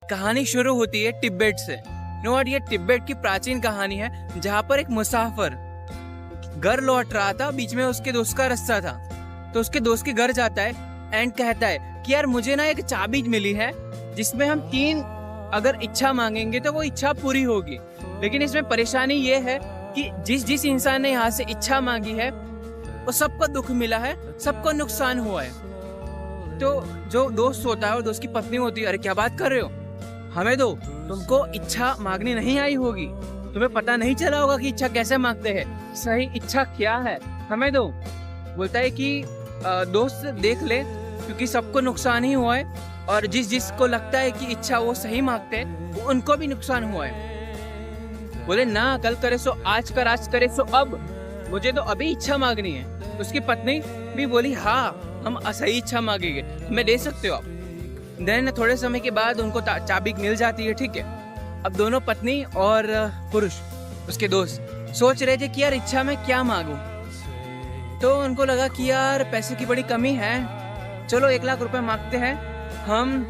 कहानी शुरू होती है तिब्बत से। नो व्हाट, ये तिब्बत की प्राचीन कहानी है जहाँ पर एक मुसाफिर घर लौट रहा था, बीच में उसके दोस्त का रास्ता था। तो उसके दोस्त के घर जाता है एंड कहता है कि यार मुझे ना एक चाबी मिली है जिसमें हम 3 अगर इच्छा मांगेंगे तो वो इच्छा पूरी होगी। लेकिन इसमें परेशानी ये है कि जिस इंसान ने यहाँ से इच्छा मांगी है वो सबको दुख मिला है, सबको नुकसान हुआ है। तो जो दोस्त होता है और दोस्त की पत्नी होती है, अरे क्या बात कर रहे हो, हमें दो, तुमको इच्छा मांगनी नहीं आई होगी, तुम्हें पता नहीं चला होगा कि इच्छा कैसे मांगते हैं, सही इच्छा क्या है, हमें दो। बोलता है कि दोस्त देख ले क्योंकि सबको नुकसान ही हुआ है और जिस को लगता है कि इच्छा वो सही मांगते हैं वो उनको भी नुकसान हुआ है। बोले ना कल करे सो आज कर, आज करे सो अब, मुझे तो अभी इच्छा मांगनी है। उसकी पत्नी भी बोली हाँ हम सही इच्छा मांगेंगे, हमें दे सकते हो आप। देन थोड़े समय के बाद उनको चाबी मिल जाती है, ठीक है। अब दोनों पत्नी और पुरुष उसके दोस्त सोच रहे थे कि यार इच्छा में क्या मांगूं। तो उनको लगा कि यार पैसे की बड़ी कमी है, चलो 1 लाख रुपए मांगते हैं, हम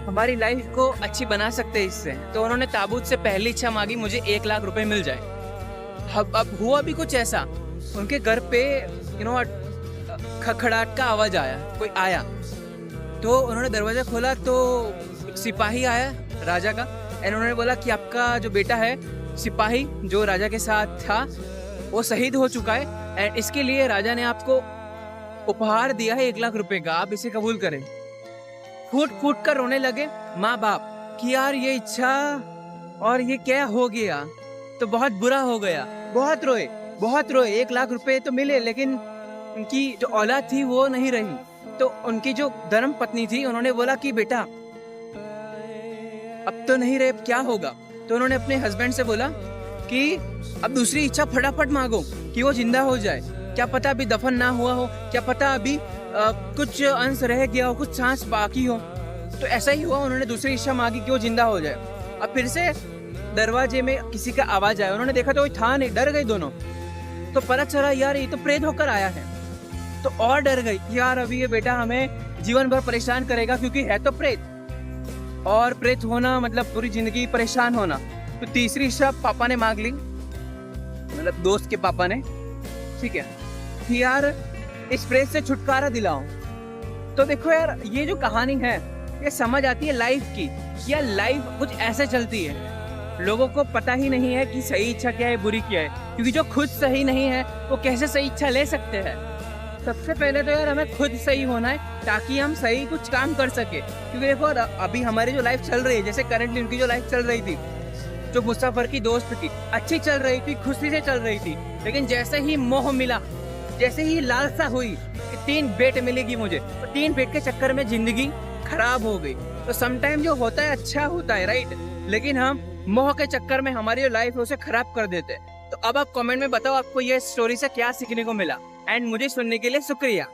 हमारी लाइफ को अच्छी बना सकते हैं इससे। तो उन्होंने ताबूत से पहली इच्छा मांगी, मुझे 1 लाख रुपए मिल जाए। अब हुआ भी कुछ ऐसा, उनके घर पे खड़खड़ाहट का आवाज आया, कोई आया। तो उन्होंने दरवाजा खोला तो सिपाही आया राजा का, एंड उन्होंने बोला कि आपका जो बेटा है सिपाही जो राजा के साथ था वो शहीद हो चुका है एंड इसके लिए राजा ने आपको उपहार दिया है 1 लाख रुपए का, आप इसे कबूल करें। फूट फूट कर रोने लगे माँ बाप कि यार ये इच्छा और ये क्या हो गया, तो बहुत बुरा हो गया, बहुत रोए बहुत रोए। 1 लाख रुपए तो मिले लेकिन उनकी जो औलाद थी वो नहीं रही। तो उनकी जो धर्म पत्नी थी उन्होंने बोला कि बेटा अब तो नहीं रहे, क्या होगा। तो उन्होंने अपने हस्बैंड से बोला कि अब दूसरी इच्छा फटाफट मांगो कि वो जिंदा हो जाए, क्या पता अभी दफन ना हुआ हो, क्या पता अभी कुछ अंश रह गया हो, कुछ सांस बाकी हो। तो ऐसा ही हुआ, उन्होंने दूसरी इच्छा मांगी कि वो जिंदा हो जाए। अब फिर से दरवाजे में किसी का आवाज आया, उन्होंने देखा तो कोई था नहीं, डर गए दोनों। तो पता चला यार ये तो प्रेत होकर आया है। तो और डर गई यार अभी ये बेटा हमें जीवन भर परेशान करेगा क्योंकि है तो प्रेत, और प्रेत होना मतलब पूरी जिंदगी परेशान होना। तो तीसरी इच्छा पापा ने मांग ली, मतलब दोस्त के पापा ने, ठीक है, कि यार इस प्रेत से छुटकारा दिलाओ। तो देखो यार ये जो कहानी है ये समझ आती है लाइफ की, या लाइफ कुछ ऐसे चलती है, लोगों को पता ही नहीं है कि सही इच्छा क्या है बुरी क्या है, क्योंकि जो खुद सही नहीं है वो कैसे सही इच्छा ले सकते हैं। सबसे पहले तो यार हमें खुद सही होना है ताकि हम सही कुछ काम कर सके। क्योंकि देखो अभी हमारी जो लाइफ चल रही है, जैसे करंटली उनकी जो लाइफ चल रही थी, जो मुसाफिर की दोस्त थी, अच्छी चल रही थी, खुशी से चल रही थी, लेकिन जैसे ही मोह मिला, जैसे ही लालसा हुई कि 3 बेट मिलेगी मुझे, तो 3 बेट के चक्कर में जिंदगी खराब हो गई। तो समटाइम जो होता है अच्छा होता है, राइट, लेकिन हम मोह के चक्कर में हमारी जो लाइफ है उसे खराब कर देते हैं। तो अब आप कमेंट में बताओ आपको ये स्टोरी से क्या सीखने को मिला, एंड मुझे सुनने के लिए शुक्रिया।